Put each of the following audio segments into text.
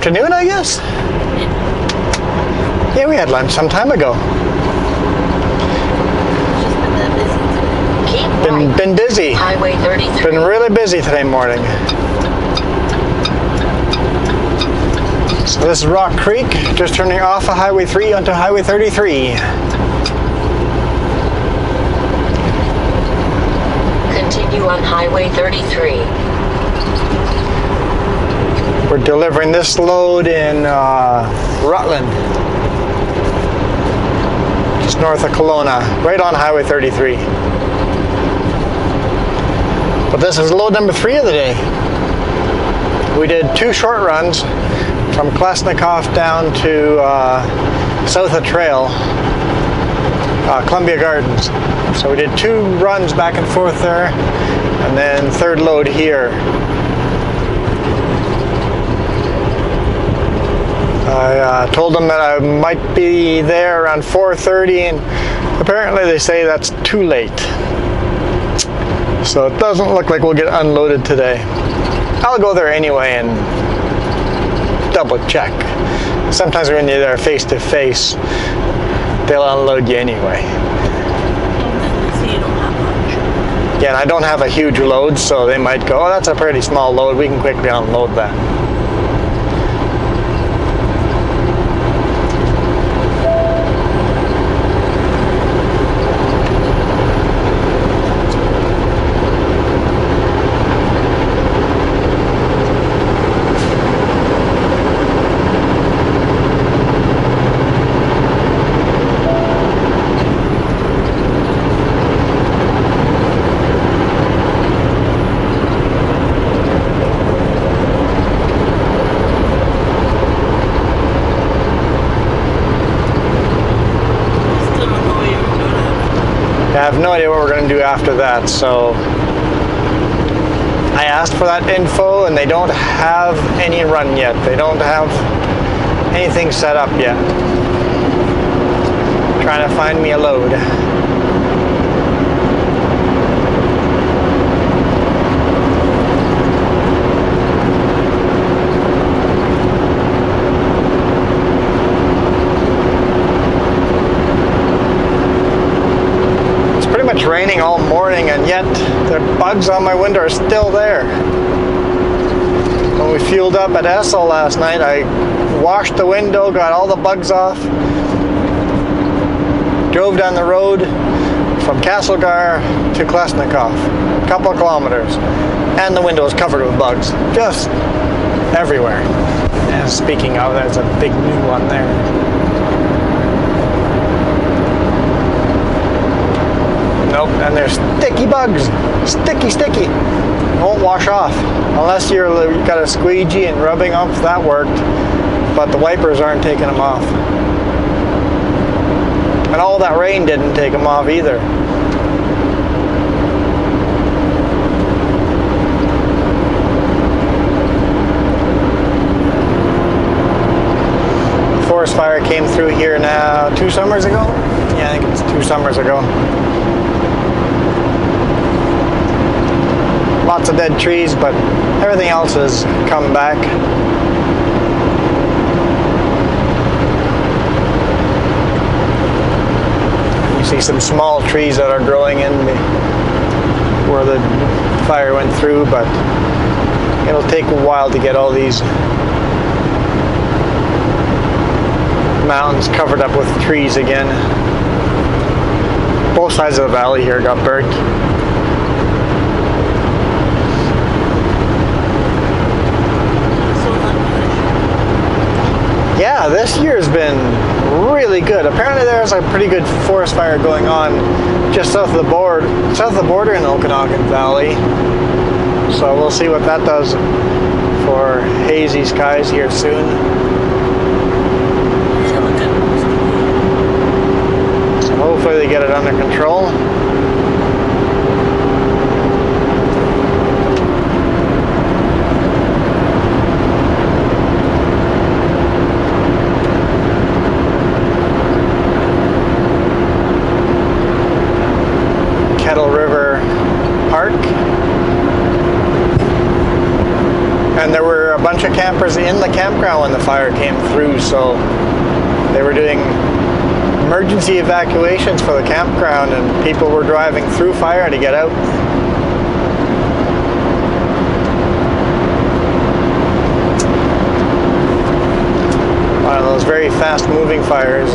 afternoon, I guess. Yeah, we had lunch some time ago. Been busy. Highway 33. Been really busy today morning. So this is Rock Creek, just turning off of Highway 3 onto Highway 33. Continue on Highway 33. We're delivering this load in Rutland, just north of Kelowna, right on Highway 33. But this is load number 3 of the day. We did 2 short runs from Klasnikoff down to south of Trail, Columbia Gardens. So we did 2 runs back and forth there, and then third load here. I told them that I might be there around 4:30, and apparently they say that's too late. So it doesn't look like we'll get unloaded today. I'll go there anyway and double check. Sometimes when you're there face to face, they'll unload you anyway. Yeah, and I don't have a huge load, so they might go, oh, that's a pretty small load, we can quickly unload that. I have no idea what we're going to do after that, so I asked for that info and they don't have any run yet. They don't have anything set up yet. Trying to find me a load. It's raining all morning, and yet the bugs on my window are still there. When we fueled up at Essel last night, I washed the window, got all the bugs off, drove down the road from Castlegar to Klasnikoff, a couple of kilometers, and the window was covered with bugs, just everywhere. And speaking of, there's a big new one there. Nope, and there's sticky bugs. Sticky. Won't wash off. Unless you've got a squeegee and rubbing off, that worked. But the wipers aren't taking them off. And all that rain didn't take them off either. Forest fire came through here now 2 summers ago? Yeah, I think it's 2 summers ago. Lots of dead trees, but everything else has come back. You see some small trees that are growing in where the fire went through, but it'll take a while to get all these mountains covered up with trees again. Both sides of the valley here got burnt. Yeah, this year's been really good. Apparently there's a pretty good forest fire going on just south of the border in the Okanagan Valley. So we'll see what that does for hazy skies here soon. So hopefully they get it under control. And there were a bunch of campers in in the campground when the fire came through, so they were doing emergency evacuations for the campground, and people were driving through fire to get out. One of those very fast-moving fires.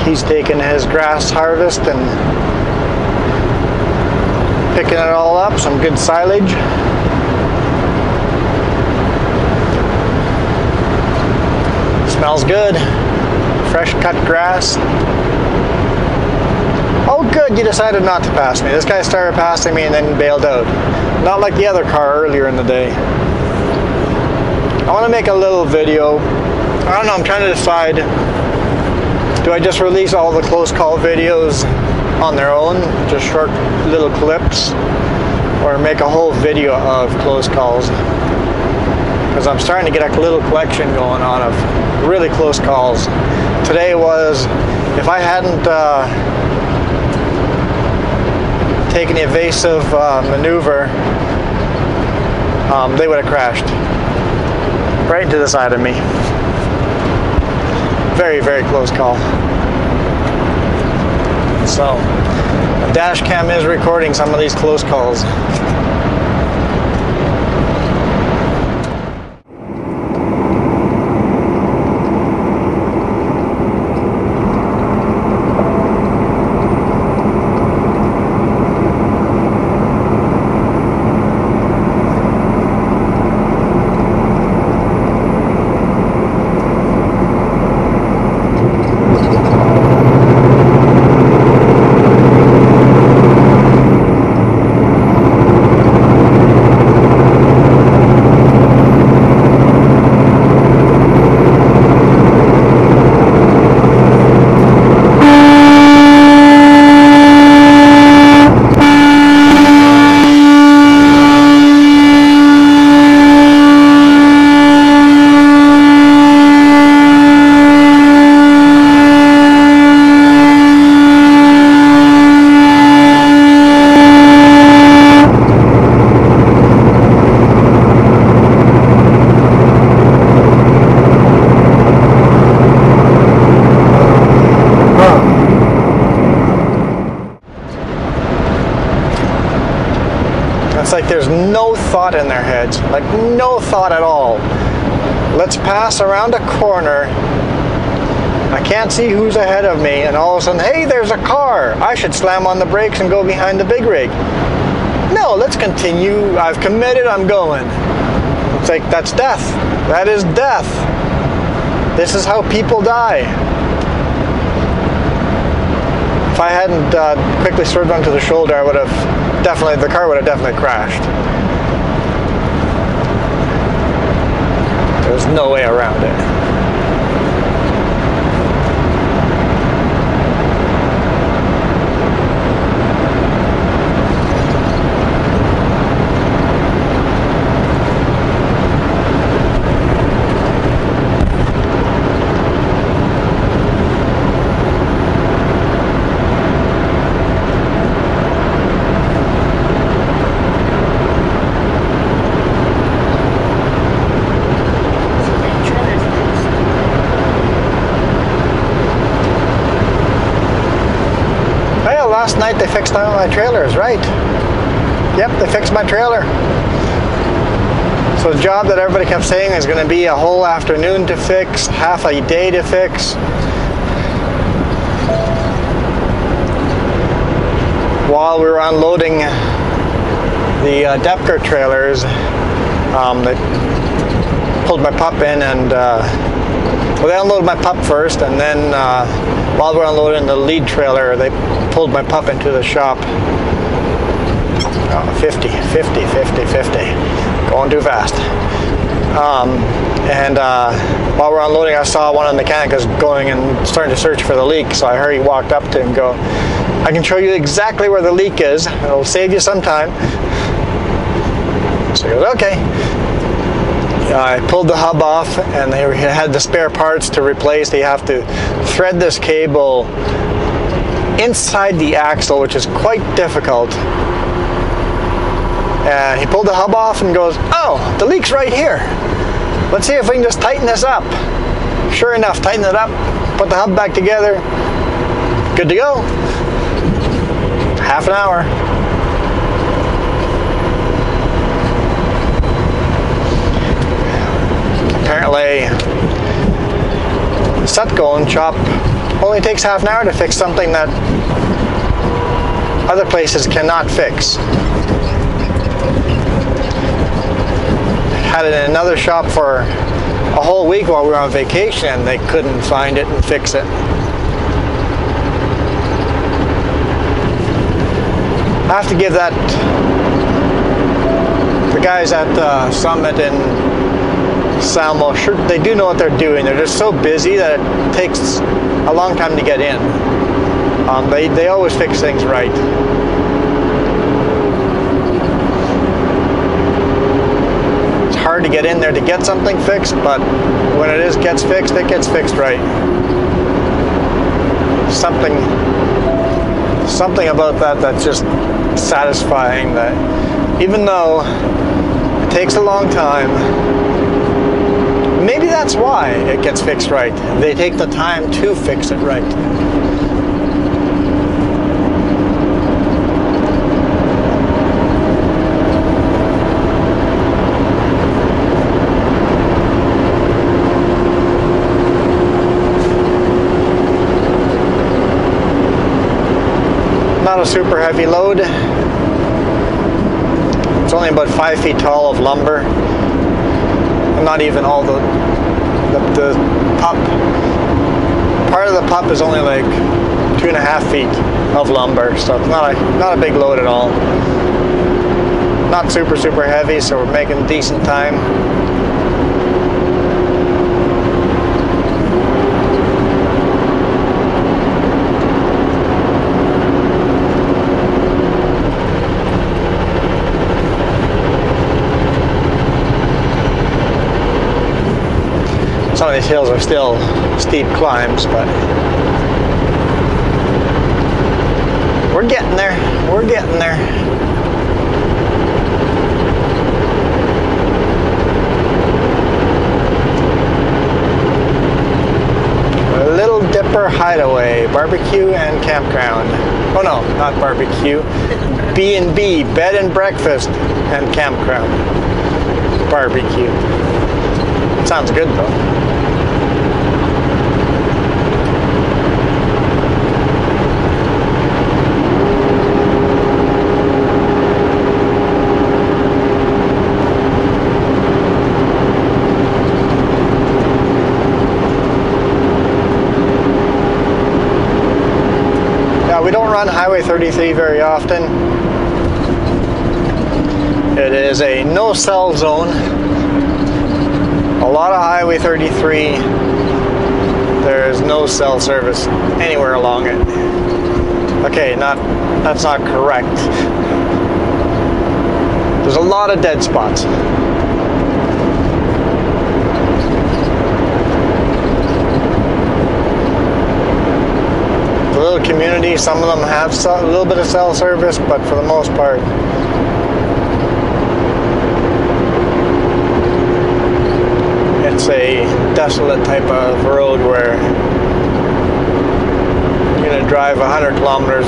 He's taking his grass harvest and picking it all up, some good silage. Smells good. Fresh cut grass. Oh good, you decided not to pass me. This guy started passing me and then bailed out. Not like the other car earlier in the day. I want to make a little video. I don't know, I'm trying to decide, do I just release all the close call videos on their own, just short little clips, or make a whole video of close calls? Because I'm starting to get a little collection going on of really close calls. Today was, if I hadn't taken the evasive maneuver, they would have crashed right into the side of me. Very, very close call. So, the dash cam is recording some of these close calls. It's like there's no thought in their heads, like no thought at all. Let's pass around a corner. I can't see who's ahead of me, and all of a sudden, hey, there's a car. I should slam on the brakes and go behind the big rig. No, let's continue. I've committed, I'm going. It's like, that's death. That is death. This is how people die. If I hadn't quickly swerved onto the shoulder, I would have definitely, the car would have definitely crashed. There's no way around it. Last night they fixed all my trailers, right? Yep, they fixed my trailer. So the job that everybody kept saying is going to be a whole afternoon to fix, half a day to fix. While we were unloading the Depker trailers, they pulled my pup in and well, they unloaded my pup first, and then while we're unloading the lead trailer, they pulled my pup into the shop. 50, 50, 50, 50. Going too fast. While we're unloading, I saw one of the mechanicals going and starting to search for the leak, so I hurried, walked up to him and go, I can show you exactly where the leak is. It'll save you some time. So he goes, okay. I pulled the hub off, and they had the spare parts to replace. They have to thread this cable inside the axle, which is quite difficult. And he pulled the hub off and goes, oh, the leak's right here. Let's see if we can just tighten this up. Sure enough, tighten it up, put the hub back together, good to go. Half an hour. Apparently, the Sutco shop only takes half an hour to fix something that other places cannot fix. Had it in another shop for a whole week while we were on vacation, and they couldn't find it and fix it. I have to give that the guys at Summit in Salmo, sure, they do know what they're doing. They're just so busy that it takes a long time to get in. They always fix things right. It's hard to get in there to get something fixed, but when it gets fixed, it gets fixed right. Something about that's just satisfying, that even though it takes a long time, maybe that's why it gets fixed right. They take the time to fix it right. Not a super heavy load. It's only about 5 feet tall of lumber. And not even all the pup. Part of the pup is only like 2.5 feet of lumber, so it's not a big load at all. Not super heavy, so we're making decent time. Some of these hills are still steep climbs, but we're getting there. We're getting there. Little Dipper Hideaway, barbecue and campground. Oh no, not barbecue. B&B, bed and breakfast and campground. Barbecue. Sounds good though. We don't run Highway 33 very often. It is a no-cell zone. A lot of Highway 33, there's no cell service anywhere along it. Okay, that's not correct. There's a lot of dead spots. The little community, some of them have a little bit of cell service, but for the most part, it's a desolate type of road where you're going to drive 100 kilometers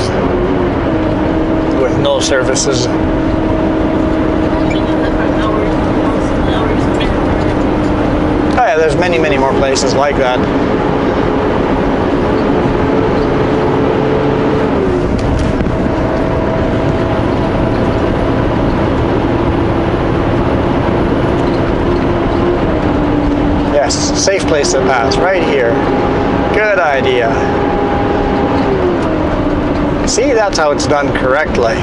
with no services. Oh yeah, there's many more places like that. Safe place to pass, right here. Good idea. See, that's how it's done correctly.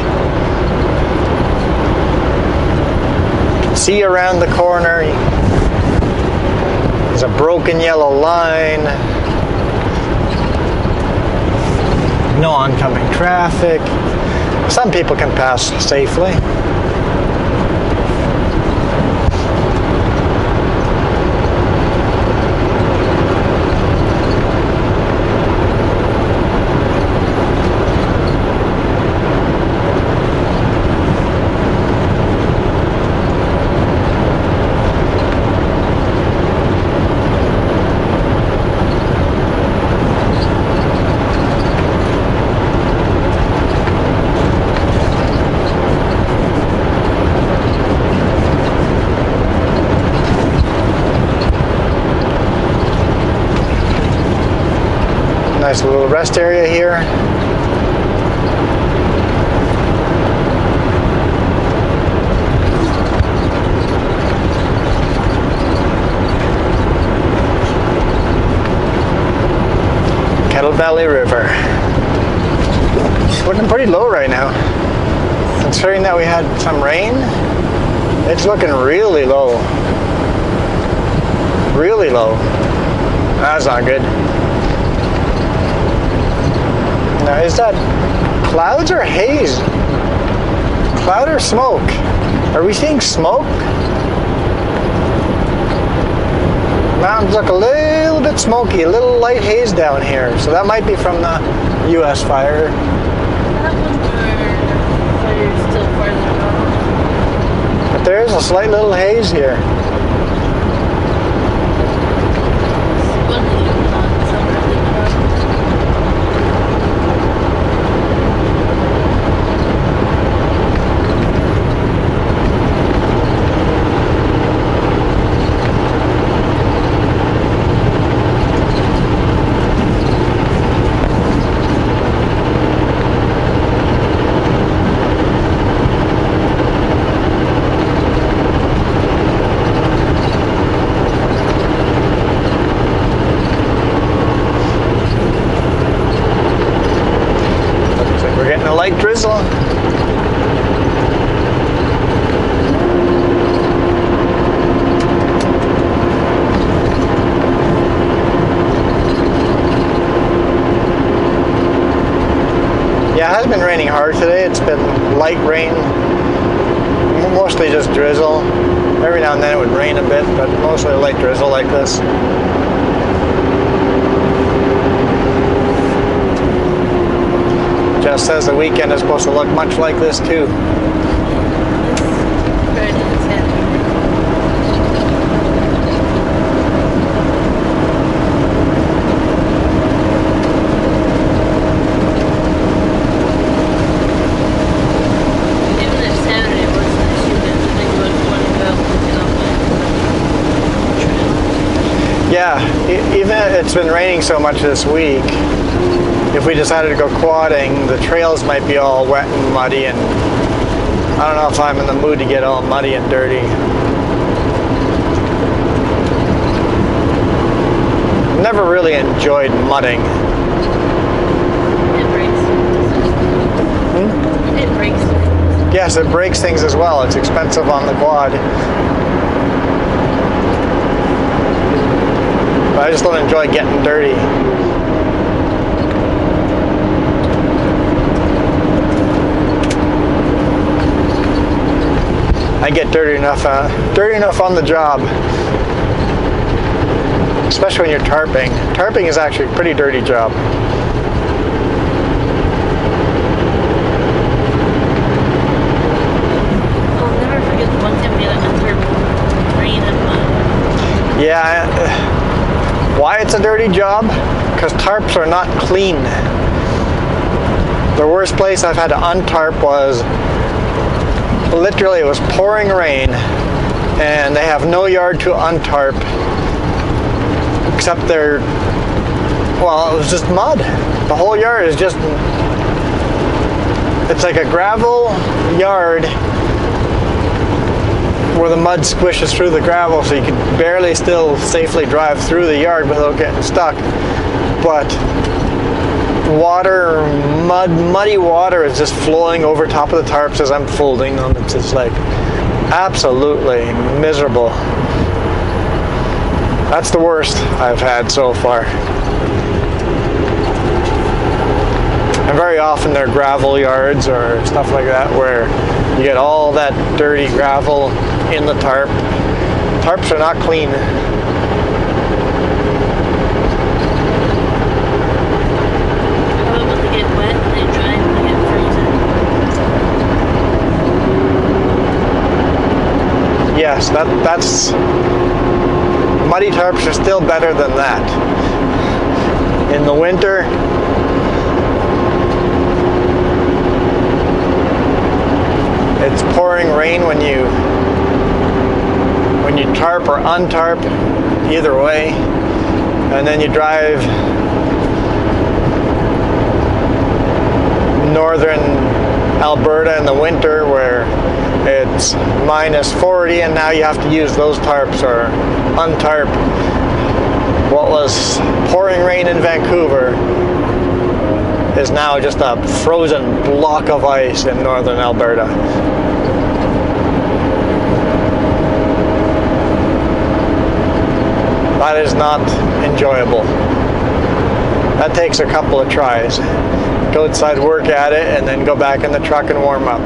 See around the corner. broken yellow line. No oncoming traffic. Some people can pass safely. Nice little rest area here. Kettle Valley River. It's looking pretty low right now. Considering that we had some rain, it's looking really low. Really low. That's not good. Now, is that clouds or haze? Cloud or smoke? Are we seeing smoke? Mountains look a little bit smoky, a little light haze down here. So that might be from the U.S. fire. But there is a slight little haze here. Light drizzle. Yeah, it has been raining hard today. It's been light rain, mostly just drizzle. Every now and then it would rain a bit, but mostly light drizzle like this. Just says the weekend is supposed to look much like this too. Yeah, even if it's been raining so much this week, if we decided to go quadding, the trails might be all wet and muddy, and I don't know if I'm in the mood to get all muddy and dirty. Never really enjoyed mudding. It breaks. It breaks. Yes, it breaks things as well. It's expensive on the quad. But I just don't enjoy getting dirty. I get dirty enough on the job, especially when you're tarping. Tarping is actually a pretty dirty job. I'll never forget the one time we had a tarp rain and mud. Yeah, why it's a dirty job? Because tarps are not clean. The worst place I've had to untarp was literally, it was pouring rain and they have no yard to untarp except well, it was just mud. The whole yard is just, it's like a gravel yard where the mud squishes through the gravel, so you can barely still safely drive through the yard without getting stuck. But water, muddy water is just flowing over top of the tarps as I'm folding them. It's just like absolutely miserable. That's the worst I've had so far. And very often they're gravel yards or stuff like that where you get all that dirty gravel in the tarp. Tarps are not clean. How about they get wet and they dry and they get frozen? Yes, that's muddy tarps are still better than that. In the winter, it's pouring rain when you tarp or untarp, either way, and then you drive northern Alberta in the winter where it's -40 and now you have to use those tarps or untarp what was pouring rain in Vancouver is now just a frozen block of ice in northern Alberta. That is not enjoyable. That takes a couple of tries. Go outside, work at it, and then go back in the truck and warm up.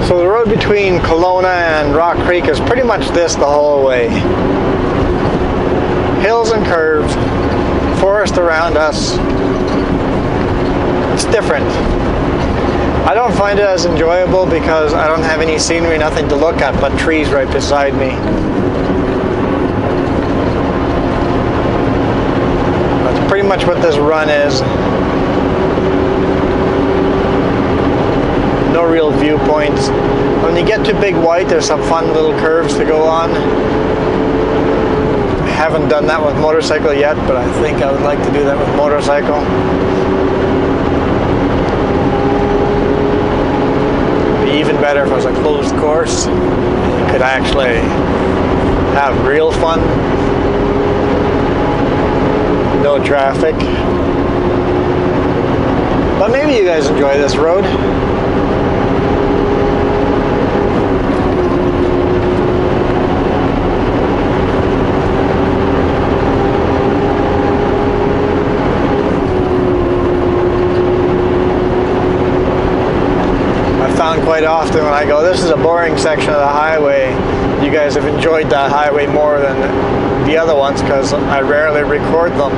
So the road between Kelowna and Rock Creek is pretty much this the whole way. Hills and curves, forest around us. It's different. I don't find it as enjoyable because I don't have any scenery, nothing to look at but trees right beside me. That's pretty much what this run is. No real viewpoints. When you get to Big White, there's some fun little curves to go on. I haven't done that with motorcycle yet, but I think I would like to do that with motorcycle. It'd be even better if it was a closed course. You could actually have real fun. No traffic. But maybe you guys enjoy this road. Quite often when I go, this is a boring section of the highway, you guys have enjoyed that highway more than the other ones because I rarely record them.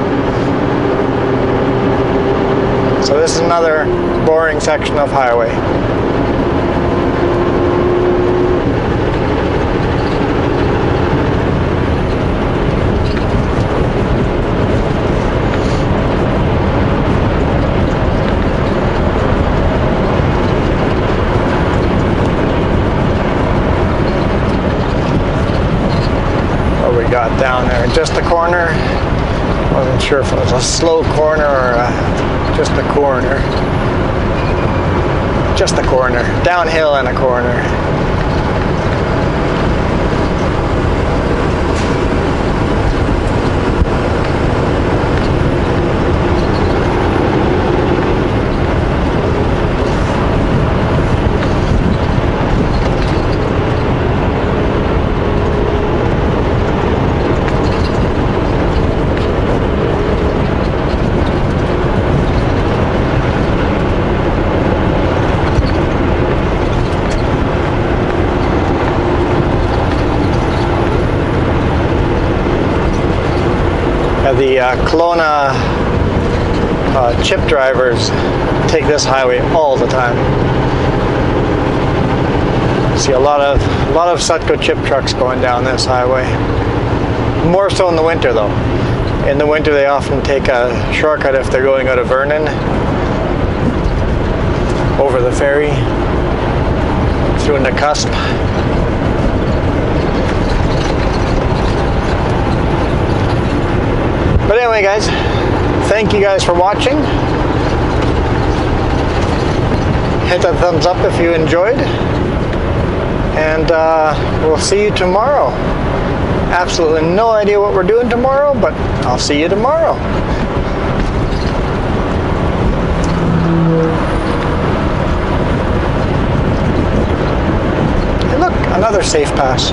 So this is another boring section of highway. Got down there, just a corner. Wasn't sure if it was a slow corner or just a corner. Just a corner, downhill and a corner. The Kelowna chip drivers take this highway all the time. See a lot of Sutco chip trucks going down this highway. More so in the winter though. In the winter they often take a shortcut if they're going out of Vernon over the ferry through into Cusp. But anyway guys, thank you guys for watching. Hit that thumbs up if you enjoyed. And we'll see you tomorrow. Absolutely no idea what we're doing tomorrow, but I'll see you tomorrow. Hey look, another safe pass.